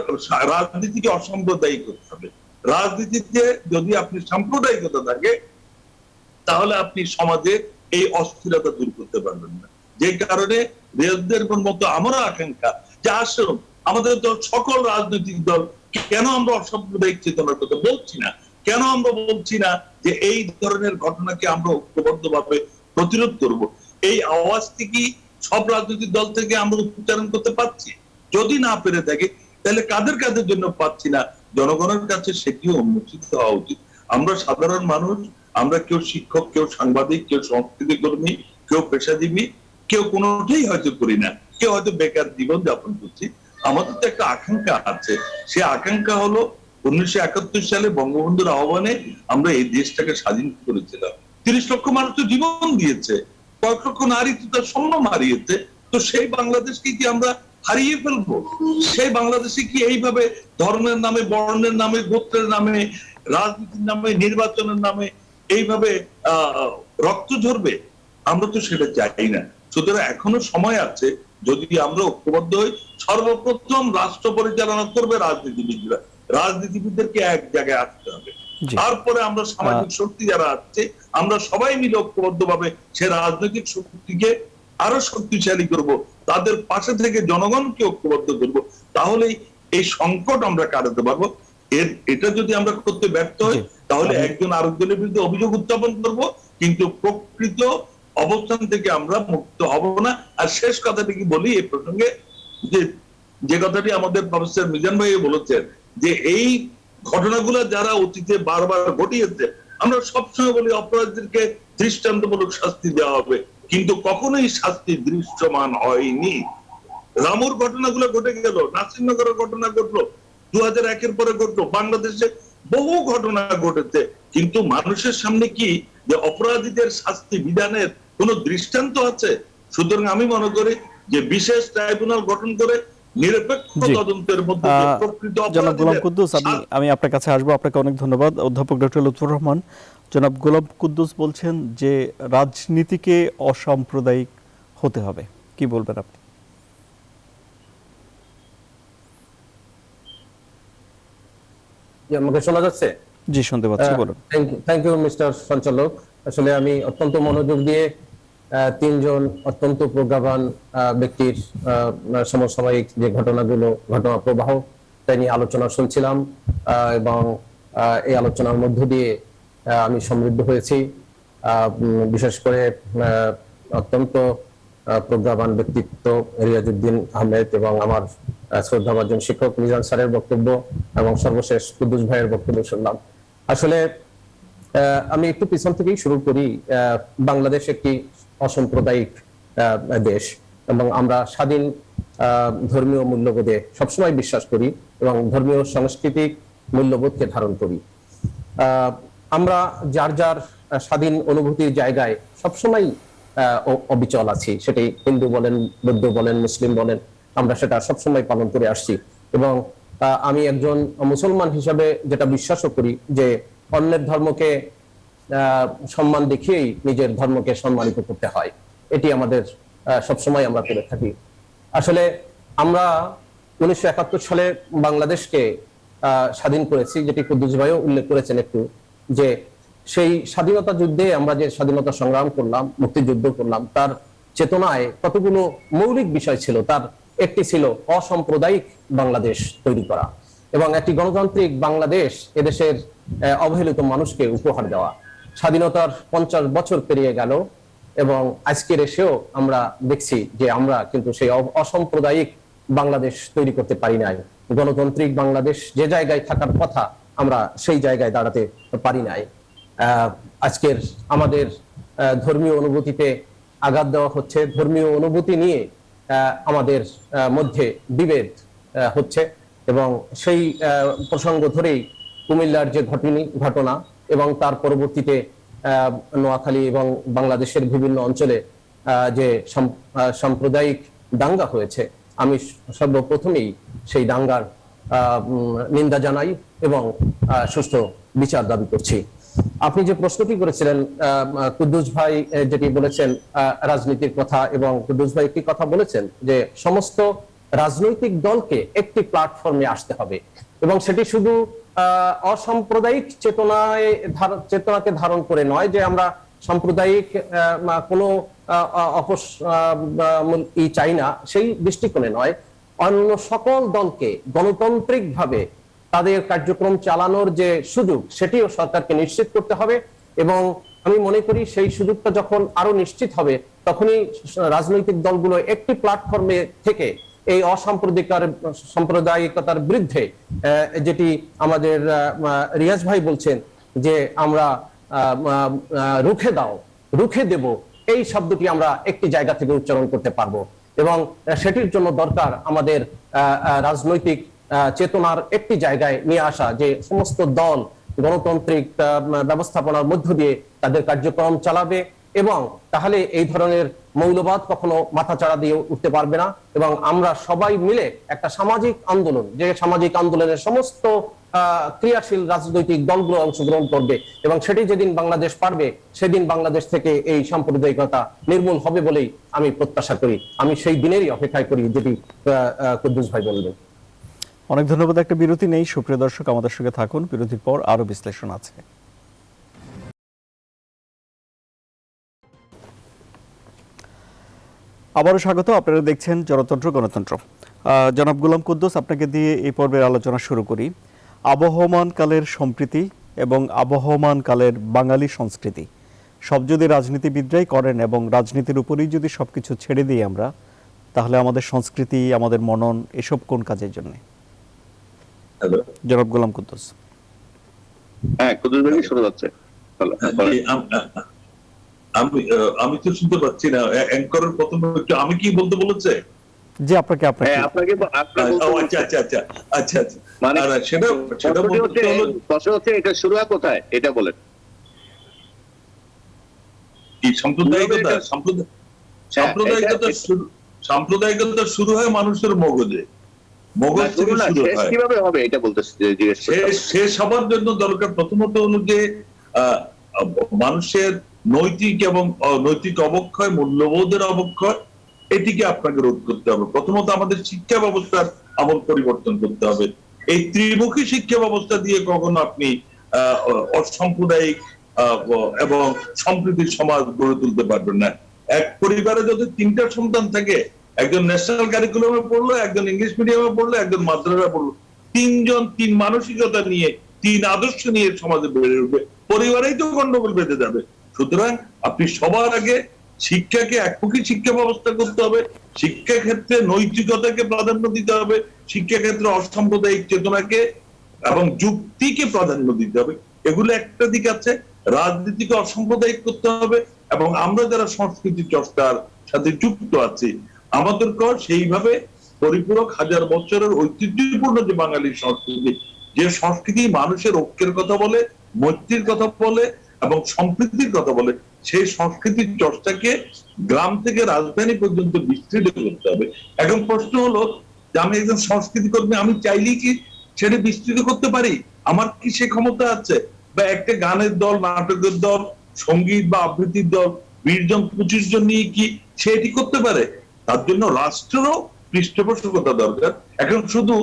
রাজনীতিকে অসাম্প্রদায়িক করতে হবে। রাজনীতিতে যদি আপনি সাম্প্রদায়িকতা থাকে, তাহলে আপনি সমাজে এই অস্থিরতা দূর করতে পারবেন না। যে কারণে রেলদের মতো আমারও আকাঙ্ক্ষা যে আসুন আমাদের দল, সকল রাজনৈতিক দল, কেন আমরা অসাম্প্রদায়িক চেতনার কথা বলছি না? কেন আমরা বলছি না যে এই ধরনের ঘটনাকে আমরা ঐক্যবদ্ধ ভাবে প্রতিরোধ করব? এই আওয়াজটি কি সব রাজনৈতিক দল থেকে আমরা উচ্চারণ করতে পারছি? যদি না পেরে থাকে, তাহলে কাদের কাদের জন্য পাচ্ছি না? জনগণের কাছে সেটিও উন্মোচিত হওয়া উচিত। আমরা সাধারণ মানুষ, আমরা কেউ শিক্ষক, কেউ সাংবাদিক, কেউ সংস্কৃতি কর্মী, কেউ পেশাজীবী, কেউ কোনোটাই হয়তো করি না, কেউ হয়তো বেকার জীবন যাপন করছি। আমাদের তো একটা আকাঙ্ক্ষা আছে। সে আকাঙ্ক্ষা হলো 1971 সালে বঙ্গবন্ধুর আহ্বানে আমরা এই দেশটাকে স্বাধীন করেছিলাম। 30 লক্ষ মানুষ তো জীবন দিয়েছে, কয়েক লক্ষ নারী তো তার সম্মান হারিয়েছে। তো সেই বাংলাদেশকে কি আমরা হারিয়ে ফেলবো? সেই বাংলাদেশে কি এইভাবে ধর্মের নামে, বর্ণের নামে, গোত্রের নামে, রাজনীতির নামে, নির্বাচনের নামে এইভাবে রক্ত ঝরবে? আমরা তো সেটা চাই না। সুতরাং এখনো সময় আছে, যদি আমরা ঐক্যবদ্ধ হই। সর্বপ্রথম রাষ্ট্র পরিচালনা করবে রাজনীতিবিদরা, রাজনীতিবিদদেরকে এক জায়গায় আসতে হবে। তারপরে আমরা সামাজিক শক্তি যারা আছে, আমরা সবাই মিলে ঐক্যবদ্ধ ভাবে সে রাজনৈতিক শক্তিকে আরো শক্তিশালী করব, তাদের পাশে থেকে জনগণকে ঐক্যবদ্ধ করব। তাহলেই এই সংকট আমরা কাটাতে পারবো। এটা যদি আমরা করতে ব্যর্থ হই, তাহলে একজন আরেকজনের বিরুদ্ধে অভিযোগ উত্থাপন করব, কিন্তু প্রকৃত অবস্থান থেকে আমরা মুক্ত হব না। আর শেষ কথাটা কি বলি এই প্রসঙ্গে, যে যে কথাটি আমাদের প্রফেসর মিজান ভাই বলেছেন যে এই ঘটনাগুলো যারা অতীতে বারবার ঘটিয়েছে, আমরা সবসময় বলি অপরাধীদেরকে দৃষ্টান্তমূলক শাস্তি দেওয়া হবে, কিন্তু কখনোই শাস্তি দৃশ্যমান হয়নি। রামুর ঘটনাগুলো ঘটে গেল, নাসিরনগরের ঘটনা ঘটলো, 2001-এর পরে ঘটলো, বাংলাদেশে বহু ঘটনা ঘটেছে, কিন্তু মানুষের সামনে কি যে অপরাধীদের শাস্তি বিধানের কোন দৃষ্টান্ত আছে? সুতরাং আমি মনে করি যে বিশেষ ট্রাইব্যুনাল গঠন করে নিরপেক্ষ তদন্তের মধ্যে প্রকৃত জনাব গোলাম কুদ্দুস, আমি আপনার কাছে আসবো। আপনাকে অনেক ধন্যবাদ অধ্যাপক ডক্টর লুৎফর রহমান। জনাব গোলাম কুদ্দুস বলছেন যে রাজনীতিকে অসাম্প্রদায়িক হতে হবে, কি বলবেন আপনি? আমাকে শোনা যাচ্ছে? জি, শুনতে পাচ্ছি, বলুন। থ্যাংক ইউ মিস্টার সঞ্চালক। আসলে আমি অত্যন্ত মনোযোগ দিয়ে তিনজন অত্যন্ত প্রজ্ঞাবান ব্যক্তির সমসাময়িক যে ঘটনা প্রবাহ তাই নিয়ে আলোচনা শুনছিলাম, এবং এই আলোচনার মধ্য দিয়ে আমি সমৃদ্ধ হয়েছি। বিশেষ করে অত্যন্ত প্রজ্ঞাবান ব্যক্তিত্ব রিয়াজউদ্দিন আহমেদ এবং আমার শ্রদ্ধাভাজন শিক্ষক মিজান স্যারের বক্তব্য এবং সর্বশেষ কুদ্দুস ভাইয়ের বক্তব্য শুনলাম। আসলে আমি একটু পিছন থেকেই শুরু করি। বাংলাদেশ একটি অসাম্প্রদায়িক দেশ এবং আমরা স্বাধীন ধর্মীয় মূল্যবোধে সবসময় বিশ্বাস করি এবং ধর্মীয় সাংস্কৃতিক মূল্যবোধকে ধারণ করি। আমরা যার যার স্বাধীন অনুভূতির জায়গায় সবসময় অবিচল আছি, সেটি হিন্দু বলেন, বৌদ্ধ বলেন, মুসলিম বলেন, আমরা সেটা সবসময় পালন করে আসছি। এবং আমি একজন মুসলমান হিসাবে যেটা বিশ্বাসও করি যে অন্যের ধর্মকে সম্মান দেখিয়েই নিজের ধর্মকে সম্মানিত করতে হয়, এটি আমাদের সবসময় আমরা করে থাকি। আসলে আমরা 1971 সালে বাংলাদেশকে স্বাধীন করেছি, যেটি কুদ্দুস ভাইও উল্লেখ করেছেন একটু, যে সেই স্বাধীনতা যুদ্ধে আমরা যে স্বাধীনতা সংগ্রাম করলাম, মুক্তিযুদ্ধ করলাম, তার চেতনায় কতগুলো মৌলিক বিষয় ছিল। তার একটি ছিল অসাম্প্রদায়িক বাংলাদেশ তৈরি করা এবং একটি গণতান্ত্রিক বাংলাদেশ এদেশের অবহেলিত মানুষকে উপহার দেওয়া। স্বাধীনতার 50 বছর পেরিয়ে গেল এবং আজকের এসেও আমরা দেখছি যে আমরা কিন্তু সেই অসাম্প্রদায়িক বাংলাদেশ তৈরি করতে পারি নাই। গণতান্ত্রিক বাংলাদেশ যে জায়গায় থাকার কথা আমরা সেই জায়গায় দাঁড়াতে পারি নাই। আজকের আমাদের ধর্মীয় অনুভূতিতে আঘাত দেওয়া হচ্ছে, ধর্মীয় অনুভূতি নিয়ে আমাদের মধ্যে বিভেদ হচ্ছে এবং সেই প্রসঙ্গ ধরেই কুমিল্লার যে ঘটনা এবং তার পরবর্তীতে নোয়াখালী এবং বাংলাদেশের বিভিন্ন অঞ্চলে যে সাম্প্রদায়িক দাঙ্গা হয়েছে, আমি সর্বপ্রথমেই সেই দাঙ্গার নিন্দা জানাই এবং সুষ্ঠু বিচার দাবি করছি। আপনি যে প্রশ্নটি করেছিলেন কুদ্দুস ভাই যেটি বলেছেন রাজনীতির কথা, এবং কুদ্দুস ভাই একটি কথা বলেছেন যে সমস্ত রাজনৈতিক দলকে একটি প্ল্যাটফর্মে আসতে হবে এবং সেটি শুধু অসাম্প্রদায়িক চেতনাকে ধারণ করে নয়, যে আমরা সাম্প্রদায়িক কোনো চাই না সেই দৃষ্টিকোণে নয়, অন্য সকল দলকে গণতান্ত্রিক ভাবে তাদের কার্যক্রম চালানোর যে সুযোগ সেটিও সরকারকে নিশ্চিত করতে হবে। এবং আমি মনে করি সেই সুযোগটা যখন আরো নিশ্চিত হবে তখনই রাজনৈতিক দলগুলো একটি প্ল্যাটফর্মে থেকে এই অসাম্প্রদায়িকতার বিরুদ্ধে, যেটি আমাদের রিয়াজ ভাই বলছেন যে আমরা রুখে দেব, এই শব্দটি আমরা একটি জায়গা থেকে উচ্চারণ করতে পারবো এবং সেটির জন্য দরকার আমাদের রাজনৈতিক চেতনার একটি জায়গায় নিয়ে আসা, যে সমস্ত দল গণতান্ত্রিক ব্যবস্থাপনার মধ্য দিয়ে তাদের কার্যক্রম চালাবে এবং তাহলে এই ধরনের মৌলবাদ কখনো মাথাচাড়া দিয়ে উঠতে পারবে না। এবং আমরা সবাই মিলে একটা সামাজিক আন্দোলন, যে সামাজিক আন্দোলনের সমস্ত ক্রিয়াশীল রাজনৈতিক দলগুলো অংশগ্রহণ করবে এবং সেটি যেদিন বাংলাদেশ পারবে সেদিন বাংলাদেশ থেকে এই সাম্প্রদায়িকতা নির্মূল হবে বলেই আমি প্রত্যাশা করি। আমি সেই দিনেরই অপেক্ষায় করি যেটি কুদ্দুস ভাই বললেন। অনেক ধন্যবাদ। একটা বিরতি নেই, সুপ্রিয় দর্শক আমাদের সঙ্গে থাকুন, বিরতির পর আরো বিশ্লেষণ আছে। আবারও স্বাগত, আপনারা দেখছেন জনতন্ত্র গণতন্ত্র। জনাব গোলাম কুদ্দুস, আপনাকে দিয়ে এই পর্বের আলোচনা শুরু করি। আবহমান কালের সম্প্রীতি এবং আবহমান কালের বাঙালি সংস্কৃতি সব যদি রাজনীতিবিদরাই করেন এবং রাজনীতির উপরেই যদি সবকিছু ছেড়ে দিই আমরা, তাহলে আমাদের সংস্কৃতি, আমাদের মনন এসব কোন কাজের জন্য? হ্যালো, জনাব গোলাম কুদ্দুস। হ্যাঁ, কুদ্দুস ভাই শোনা যাচ্ছে। হ্যালো, আমি তো শুনতে পাচ্ছি না। অ্যাঙ্করের প্রথম একটু আমি কি বলতে বলেছে? যে আপনাকে হ্যাঁ, আপনাকে আচ্ছা আচ্ছা আচ্ছা আচ্ছা আচ্ছা। মানে আর সেটা বলতে হলো প্রশ্ন হচ্ছে এটা শুরু হয় কোথায়, এটা বলেন। কি সাম্প্রদায়িকতা? সাম্প্রদায়িকতা শুরু হয় মানুষের মগজে, মগজ থেকে শুরু হয়। কিভাবে হবে এটা বলতে জিজ্ঞেস করছি। শেষ হবার জন্য দরকার প্রথমত হলো যে মানুষের নৈতিক এবং অনৈতিক অবক্ষয়, মূল্যবোধের অবক্ষয়, এটিকে আপনাকে রোধ করতে হবে। প্রথমত আমাদের শিক্ষা ব্যবস্থার আমল পরিবর্তন করতে হবে। এই ত্রিমুখী শিক্ষা ব্যবস্থা দিয়ে কখনো আপনি অসাম্প্রদায়িক এবং সম্প্রীতির সমাজ গড়ে তুলতে পারবেন না। এক পরিবারে যদি 3টা সন্তান থাকে, একজন ন্যাশনাল কারিকুলামে পড়লো, একজন ইংলিশ মিডিয়ামে পড়লো, একজন মাদ্রাসা পড়লো, 3 মানসিকতা নিয়ে, 3 আদর্শ নিয়ে সমাজে বেড়ে উঠবে, পরিবারেই তো গন্ডগোল বেঁধে যাবে। সুতরাং আপনি সবার আগে শিক্ষাকে একমুখী শিক্ষা ব্যবস্থা করতে হবে, শিক্ষা ক্ষেত্রে নৈতিকতাকে প্রাধান্য দিতে হবে, শিক্ষা ক্ষেত্রে অসাম্প্রদায়িক চেতনাকে এবং যুক্তিকে প্রাধান্য দিতে হবে। এগুলো একটা দিক আছে। রাজনীতিকে অসাম্প্রদায়িক করতে হবে এবং আমরা যারা সংস্কৃতি চর্চার সাথে যুক্ত আছি আমাদেরকে সেইভাবে পরিপূরক হাজার বছরের ঐতিহ্যপূর্ণ যে বাঙালি সংস্কৃতি, যে সংস্কৃতি মানুষের ঐক্যের কথা বলে, মৈত্রীর কথা বলে এবং সম্প্রীতির কথা বলে, সেই সংস্কৃতির চর্চাকে গ্রাম থেকে রাজধানী পর্যন্ত বিস্তৃত করতে হবে। এখন প্রশ্ন হলো যে আমি একজন সংস্কৃতি কর্মী, আমি চাইলেই কি সেটা বিস্তৃত করতে পারি? আমার কি সে ক্ষমতা আছে? বা একটা গানের দল, নাটকের দল, সঙ্গীত বা আবৃত্তির দল 20 জন 25 জন নিয়ে কি সেটি করতে পারে? তার জন্য রাষ্ট্রেরও পৃষ্ঠপোষকতা দরকার। এখন শুধু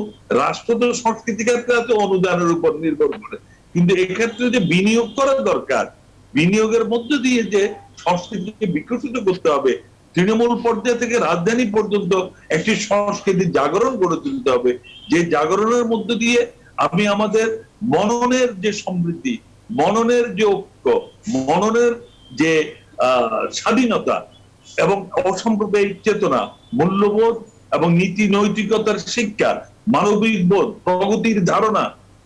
রাষ্ট্র তো সংস্কৃতি ক্ষেত্রে আছে অনুদানের উপর নির্ভর করে, কিন্তু এক্ষেত্রে যে বিনিয়োগ করা দরকার, বিনিয়োগের মধ্যে দিয়ে যে সংস্কৃতিকে বিকশিত করতে হবে, তৃণমূল পর্যায় থেকে রাজধানী পর্যন্ত একটি সংস্কৃতির জাগরণ গড়ে তুলতে হবে, যে জাগরণের মধ্যে দিয়ে আমি আমাদের মননের যে সমৃদ্ধি, মননের যে ঐক্য, মননের যে স্বাধীনতা এবং অসাম্প্রদায়িক চেতনা, মূল্যবোধ এবং নীতি নৈতিকতার শিক্ষা, মানবিক বোধ, প্রগতির ধারণা,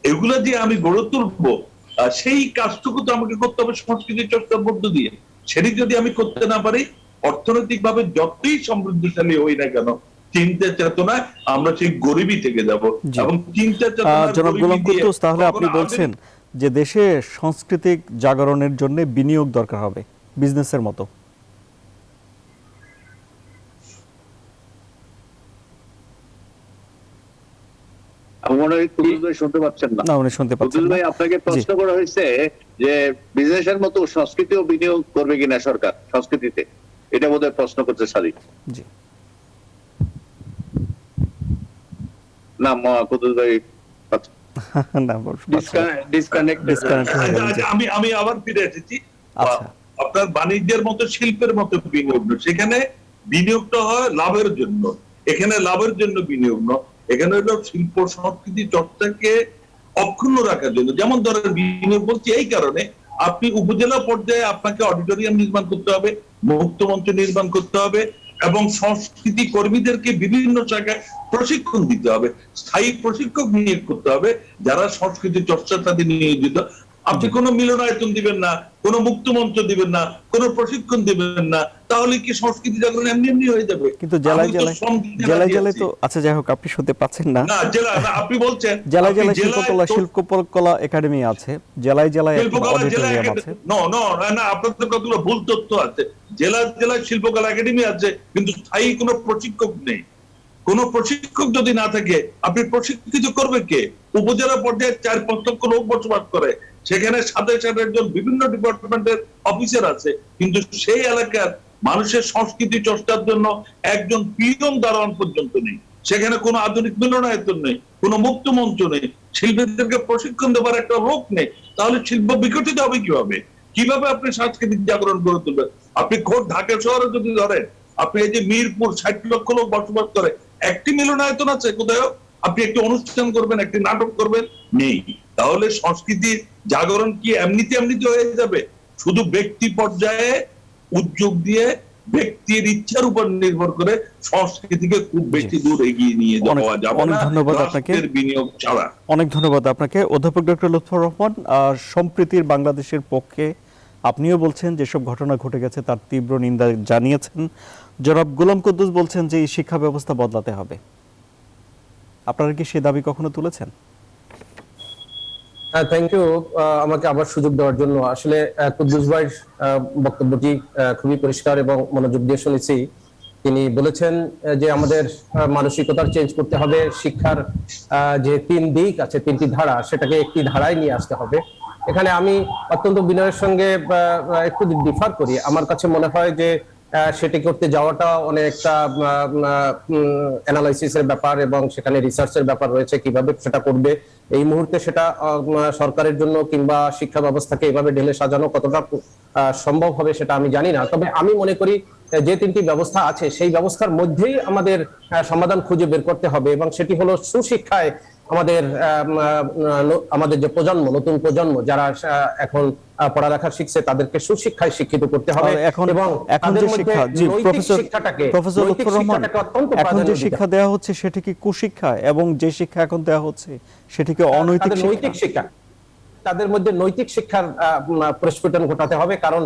এগুলা যে আমি গড়ে তুলবো, সেই কাজটুকু তো আমাকে করতে হবে সংস্কৃতি চর্চার মধ্য দিয়ে। সেটি যদি আমি করতে না পারি, অর্থনৈতিক ভাবে যতই সমৃদ্ধশালী হই না কেন, চিন্তা চেতনায় আমরা সেই গরিবই থেকে যাব। এবং চিন্তা চেতনা, জনাব গোলাম কুদ্দুস, তাহলে আপনি বলছেন যে দেশে সাংস্কৃতিক জাগরণের জন্য বিনিয়োগ দরকার হবে, বিজনেসের মতো। শুনতে পাচ্ছেন না? না, উনি শুনতে পাচ্ছেন না। ভাই, আপনাকে প্রশ্ন করা হয়েছে যে বিজনেসের মতো সংস্কৃতিও বিনিয়োগ করবে কিনা সরকার সংস্কৃতিতে, এটা বোধহয় প্রশ্ন করতে সাদিক। জি না, কুদ্দুস ভাই না, আমি আবার ফিরে এসেছি। আচ্ছা, আপনার বাণিজ্যের মতো শিল্পের মতো বিনিয়োগ, সেখানে বিনিয়োগটা হয় লাভের জন্য, এখানে লাভের জন্য বিনিয়োগ নয়, এখানে হলো শিল্প সংস্কৃতি চর্চাকে অক্ষুণ্ণ রাখার জন্য। যেমন ধরেন বিনিয়োগ বলছি এই কারণে, আপনি উপজেলা পর্যায়ে আপনাকে অডিটোরিয়াম নির্মাণ করতে হবে, মুক্ত মঞ্চ নির্মাণ করতে হবে এবং সংস্কৃতি কর্মীদেরকে বিভিন্ন জায়গায় প্রশিক্ষণ দিতে হবে, স্থায়ী প্রশিক্ষক নিয়োগ করতে হবে যারা সংস্কৃতি চর্চার সাথে নিয়োজিত। আপনি কোনো মিলনায়তন দিবেন না, কোনো মুক্ত মঞ্চ দিবেন না, কোনো প্রশিক্ষণ দিবেন না, তাহলে কি সংস্কৃতি জাগরণ এমনি এমনি হয়ে যাবে? কিন্তু জেলায় তো আচ্ছা, যাই হোক, আপনি শুনতে পাচ্ছেন না। না, জেলা না, আপনি বলছেন জেলায় শিল্পকলা একাডেমি আছে, জেলায় অডিটোরিয়াম আছে। না, আপনাদের কতগুলো ভুল তথ্য আছে। জেলায় শিল্পকলা একাডেমি আছে, কিন্তু স্থায়ী কোনো প্রশিক্ষক নেই। কোন প্রশিক্ষক যদি না থাকে, আপনি প্রশিক্ষিত করবে কে? উপজেলা পর্যায়ে 4-5 লক্ষ লোক বসবাস করে, সেখানে 27 জন বিভিন্ন ডিপার্টমেন্টের অফিসার আছে, কিন্তু সেই এলাকার মানুষের সংস্কৃতি চর্চার জন্য একজন পিয়ন দারোয়ান পর্যন্ত নেই। সেখানে কোনো আধুনিক মিলনায়তন নেই, কোনো মুক্ত মঞ্চ নেই, শিল্পীদেরকে প্রশিক্ষণ দেওয়ার একটা লোক নেই। তাহলে শিল্প বিকশিত হবে কিভাবে? কিভাবে আপনি সাংস্কৃতিক জাগরণ গড়ে তুলবেন? আপনি খোদ ঢাকা শহরে যদি ধরেন, আপনি এই যে মিরপুর 60 লক্ষ লোক বসবাস করে, একটি মিলনায়তন আছে কোথাও? আপনি একটি অনুষ্ঠান করবেন, একটি নাটক করবেন, নেই। তাহলে সংস্কৃতির জাগরণ কি এমনিতে হয়ে যাবে? শুধু ব্যক্তি পর্যায়ে উদ্যোগ দিয়ে ব্যক্তির ইচ্ছার উপর নির্ভর করে সংস্কৃতিকে খুব বেশি দূর এগিয়ে নিয়ে যাওয়া যাবে অনেক না ধন্যবাদ আপনাকে। রাষ্ট্রের বিনিয়োগ ছাড়া। অনেক ধন্যবাদ আপনাকে অধ্যাপক ডক্টর লুৎফর রহমান। সম্প্রীতির বাংলাদেশের পক্ষে আপনিও বলছেন যেসব ঘটনা ঘটে গেছে তার তীব্র নিন্দা জানিয়েছেন। জনাব গোলাম কুদ্দুস বলছেন যে এই শিক্ষা ব্যবস্থা বদলাতে হবে। আপনারা কি সে দাবি কখনো তুলেছেন? থ্যাংক ইউ আমাকে আবার সুযোগ দেওয়ার জন্য। আসলে কুদ্দুস ভাইয়ের বক্তব্যটি খুবই পরিষ্কার এবং মনোযোগ দিয়ে শুনেছি। তিনি বলেছেন যে আমাদের মানসিকতার চেঞ্জ করতে হবে, শিক্ষার যে 3 দিক আছে, 3টি ধারা, সেটাকে একটি ধারায় নিয়ে আসতে হবে। এখানে আমি অত্যন্ত বিনয়ের সঙ্গে একটু ডিফার করি। আমার কাছে মনে হয় যে সেটি করতে যাওয়াটা অনেকটা অ্যানালাইসিসের ব্যাপার এবং সেখানে রিসার্চের ব্যাপার রয়েছে, কিভাবে সেটা করবে। এই মুহূর্তে সেটা সরকারের জন্য কিংবা শিক্ষা ব্যবস্থাকে এভাবে ঢেলে সাজানো কতটা সম্ভব হবে সেটা আমি জানি না। তবে আমি মনে করি যে 3টি ব্যবস্থা আছে সেই ব্যবস্থার মধ্যেই আমাদের সমাধান খুঁজে বের করতে হবে, এবং সেটি হলো সুশিক্ষায় আমাদের যে প্রজন্ম, নতুন প্রজন্ম যারা এখন পড়ালেখা শিখছে তাদেরকে সুশিক্ষায় শিক্ষিত করতে হবে। এবং এখন যে শিক্ষা, জি প্রফেসর লুৎফর রহমান, এখন যে শিক্ষা দেওয়া হচ্ছে সেটি কি কুশিক্ষা, এবং যে শিক্ষা এখন দেওয়া হচ্ছে সেটি কি অনৈতিক শিক্ষা? তাদের মধ্যে নৈতিক শিক্ষার প্রস্ফুটন ঘটাতে হবে। কারণ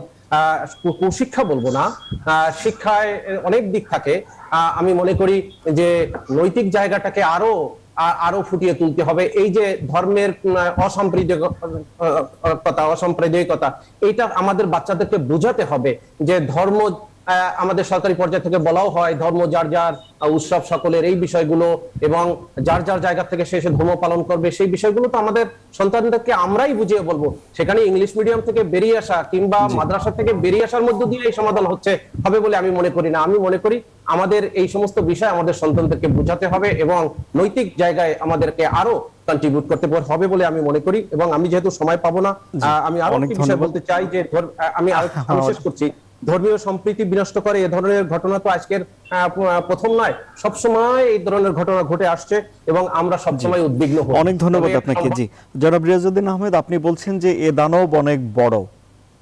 কুশিক্ষা বলবো না, শিক্ষায় অনেক দিক থাকে। আমি মনে করি যে নৈতিক জায়গাটাকে আরো ফুটিয়ে তুলতে হবে। এই যে ধর্মের অসাম্প্রদায়িকতা, এইটা আমাদের বাচ্চাদেরকে বোঝাতে হবে যে ধর্ম, আমাদের সরকারি পর্যায় থেকে বলাও হয় ধর্ম যার যার উৎসব সকলের, এই বিষয়গুলো, এবং যার যার জায়গা থেকে সে ধর্ম পালন করবে, সেই বিষয়গুলো তো আমাদের সন্তানদেরকে আমরাই বুঝিয়ে বলবো। সেখানে ইংলিশ মিডিয়াম থেকে বেরিয়ে আসা কিংবা মাদ্রাসা থেকে বেরিয়ে আসার মধ্য দিয়ে এই সমাধান হবে বলে আমি মনে করি না। আমি মনে করি আমাদের এই সমস্ত বিষয় আমাদের সন্তানদেরকে বোঝাতে হবে এবং নৈতিক জায়গায় আমাদেরকে আরো কন্ট্রিবিউট করতে হবে বলে আমি মনে করি। এবং আমি যেহেতু সময় পাবো না, আমি আরো একটি বিষয় বলতে চাই যে আমি শেষ করছি। ধর্মীয় সম্প্রীতি বিনষ্ট করে এ ধরনের ঘটনা তো আজকের প্রথম নয়, সবসময় এই ধরনের ঘটনা ঘটে আসছে এবং আমরা সবসময় উদ্বিগ্ন হই। অনেক ধন্যবাদ আপনাকে। জি জনাব রিয়াজউদ্দিন আহমেদ, আপনি বলছেন যে এ দানব অনেক বড়,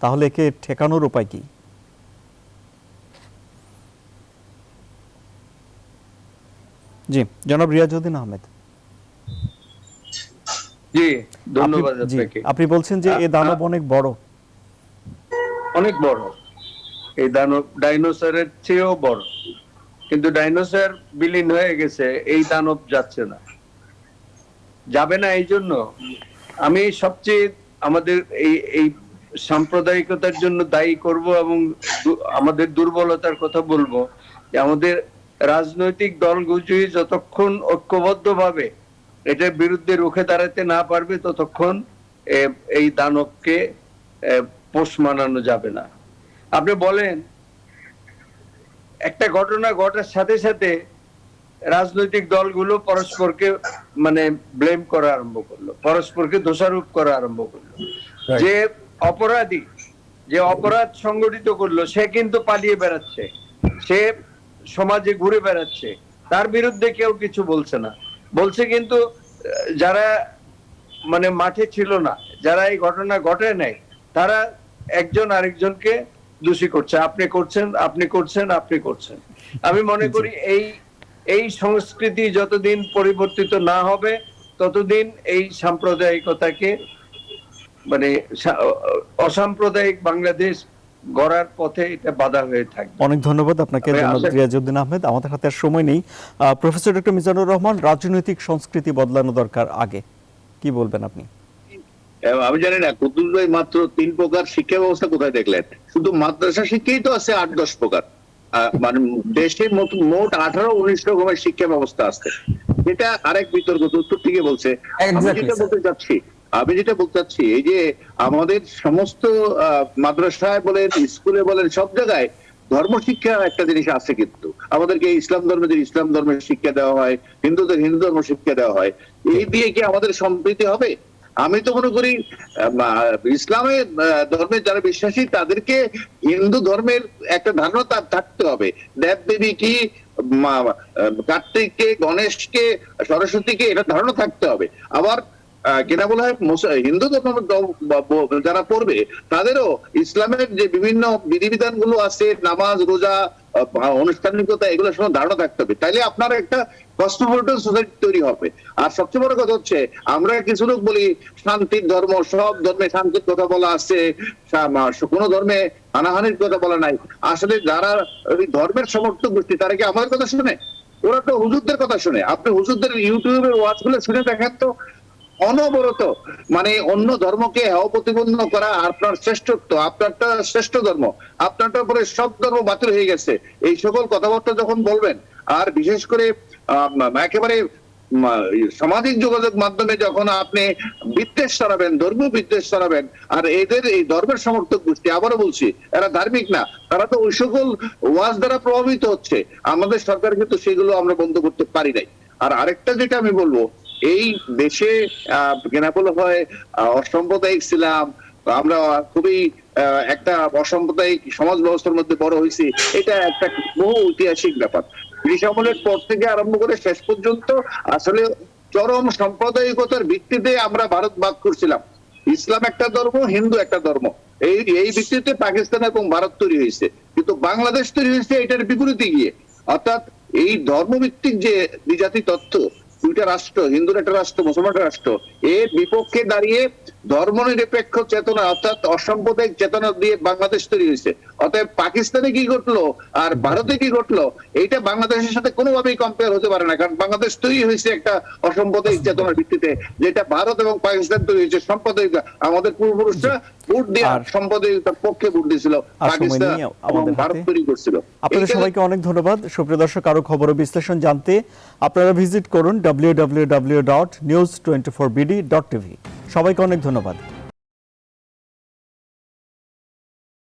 তাহলে একে ঠেকানোর উপায় কি? জি জনাব রিয়াজউদ্দিন আহমেদ। জি ধন্যবাদ আপনাকে। আপনি বলছেন যে এ দানব অনেক বড়, অনেক বড়। এই দানব ডাইনোসরের চেয়েও বড়, কিন্তু ডাইনোসর বিলীন হয়ে গেছে, এই দানব যাচ্ছে না, যাবে না। এই জন্য আমি সবচেয়ে আমাদের এই সাম্প্রদায়িকতার জন্য দায়ী করব এবং আমাদের দুর্বলতার কথা বলবো যে আমাদের রাজনৈতিক দলগুলি যতক্ষণ ঐক্যবদ্ধভাবে এটার বিরুদ্ধে রুখে দাঁড়াতে না পারবে ততক্ষণ এই দানবকে পোষ মানানো যাবে না। আপনি বলেন একটা ঘটনা ঘটার সাথে সাথে রাজনৈতিক দলগুলো পরস্পরকে ব্লেম করা আরম্ভ করলো, পরস্পরকে দোষারোপ করা আরম্ভ করলো। যে অপরাধী, যে অপরাধ সংগঠিত করলো, সে কিন্তু পালিয়ে বেড়াচ্ছে, সে সমাজে ঘুরে বেড়াচ্ছে, তার বিরুদ্ধে কেউ কিছু বলছে না। বলছে কিন্তু যারা মাঠে ছিল না, যারা এই ঘটনা ঘটে নাই, তারা একজন আরেকজনকে দোষী করছে, আপনি করছেন, আপনি করছেন, আপনি করছেন। আমি মনে করি এই সংস্কৃতি যতদিন পরিবর্তিত না হবে ততদিন এই সাম্প্রদায়িকতাকে অসাম্প্রদায়িক বাংলাদেশ গড়ার পথে এটা বাধা হয়ে থাকবে। অনেক ধন্যবাদ আপনাকে জনাব রিয়াজউদ্দিন আহমেদ। আমাদের হাতে আর সময় নেই। প্রফেসর ডক্টর মিজানুর রহমান, রাজনৈতিক সংস্কৃতি বদলানো দরকার, আগে কি বলবেন আপনি? আমি জানি না কুদ্দুস ভাই মাত্র 3 প্রকার শিক্ষা ব্যবস্থা কোথায় দেখলেন? শুধু মাদ্রাসা শিক্ষাই তো আছে 8-10 প্রকার। দেশে মোট 18-19 রকমের শিক্ষা ব্যবস্থা আছে। এটা আরেক বিতর্ক, উত্তর থেকে বলছে। আমি যেটা বলতে চাচ্ছি এই যে আমাদের সমস্ত মাদ্রাসায় বলেন, স্কুলে বলেন, সব জায়গায় ধর্ম শিক্ষা একটা জিনিস আছে, কিন্তু আমাদেরকে ইসলাম ধর্মের ইসলাম ধর্মের শিক্ষা দেওয়া হয়, হিন্দুদের হিন্দু ধর্ম শিক্ষা দেওয়া হয়। এই দিয়ে কি আমাদের সম্প্রীতি হবে? আমি তো মনে করি ইসলামের ধর্মের যারা বিশ্বাসী তাদেরকে হিন্দু ধর্মের একটা ধারণা তার থাকতে হবে। দেব দেবী কি, কার্তিককে, গণেশকে, সরস্বতীকে, এটা ধারণা থাকতে হবে। আবার কেনা বলা হয় হিন্দু ধর্ম যারা পড়বে তাদেরও ইসলামের যে বিভিন্ন বিধিবিধান গুলো আছে, নামাজ, রোজা, আনুষ্ঠানিকতা, এগুলো সব ধারণা থাকতে হবে। তাইলে আপনার একটা কসমোপলিটন সোসাইটি তৈরি হবে। আর সবচেয়ে বড় কথা হচ্ছে, আমরা কিছু লোক বলি শান্তির ধর্ম, সব ধর্মে শান্তির কথা বলা আছে, কোন ধর্মে হানাহানির কথা বলা নাই। আসলে যারা ওই ধর্মের সমর্থক গোষ্ঠী তারা কি আমাদের কথা শুনে? ওরা তো হুজুরদের কথা শুনে। আপনি হুজুরদের ইউটিউবের ওয়াজ গুলো শুনে দেখেন তো, অনবরত মানে অন্য ধর্মকে হেয় প্রতিপন্ন করা, আপনার শ্রেষ্ঠত্ব, আপনারটা শ্রেষ্ঠ ধর্ম, আপনারটা উপরে সব ধর্ম বাতিল হয়ে গেছে, এই সকল কথাবার্তা যখন বলবেন, আর বিশেষ করে একেবারে সামাজিক যোগাযোগ মাধ্যমে যখন আপনি বিদ্বেষ ছড়াবেন, ধর্মীয় বিদ্বেষ ছড়াবেন, আর এদের এই ধর্মের সমর্থক গোষ্ঠী, আবারও বলছি, এরা ধার্মিক না, তারা তো ওই সকল ওয়াজ দ্বারা প্রভাবিত হচ্ছে। আমাদের সরকার কিন্তু সেগুলো আমরা বন্ধ করতে পারি নাই। আর আরেকটা যেটা আমি বলবো, এই দেশে কেনা বলা হয় অসাম্প্রদায়িক ছিলাম, আমরা খুবই একটা অসাম্প্রদায়িক সমাজ ব্যবস্থার মধ্যে বড় হয়েছি, এটা একটা বহু ঐতিহাসিক ব্যাপার। ব্রিটিশ আমলের পর থেকে আরম্ভ করে শেষ পর্যন্ত আসলে চরম সাম্প্রদায়িকতার ভিত্তিতে আমরা ভারত ভাগ করছিলাম। ইসলাম একটা ধর্ম, হিন্দু একটা ধর্ম, এই ভিত্তিতে পাকিস্তান এবং ভারত তৈরি হয়েছে। কিন্তু বাংলাদেশ তৈরি হয়েছে এটার বিপরীতে গিয়ে, অর্থাৎ এই ধর্মভিত্তিক যে দ্বিজাতি তত্ত্ব, দুইটা রাষ্ট্র, হিন্দুর একটা রাষ্ট্র, মুসলমানের রাষ্ট্র, এর বিপক্ষে দাঁড়িয়ে ধর্মনিরপেক্ষ চেতনা অর্থাৎ অসাম্প্রদায়িক চেতনা দিয়ে বাংলাদেশ তৈরি হয়েছে। অতএব পাকিস্তানে কি ঘটলো আর ভারতে কি ঘটলো, এইটা বাংলাদেশের সাথে কোনোভাবেই কম্পেয়ার হতে পারে না। কারণ বাংলাদেশ তৈরি হয়েছে একটা অসাম্প্রদায়িক চেতনার ভিত্তিতে, যেটা ভারত এবং পাকিস্তান তৈরি হয়েছে সাম্প্রদায়িক। আমাদের পূর্বপুরুষরা ভোট দিয়ে সাম্প্রদায়িকতার পক্ষে ভোট দিয়েছিল, পাকিস্তান এবং ভারত তৈরি করছিল। আপনাদের সবাইকে অনেক ধন্যবাদ। সুপ্রিয় দর্শক, আরো খবর ও বিশ্লেষণ জানতে আপনারা ভিজিট করুন www.news24bd.tv। সবাইকে অনেক ধন্যবাদ।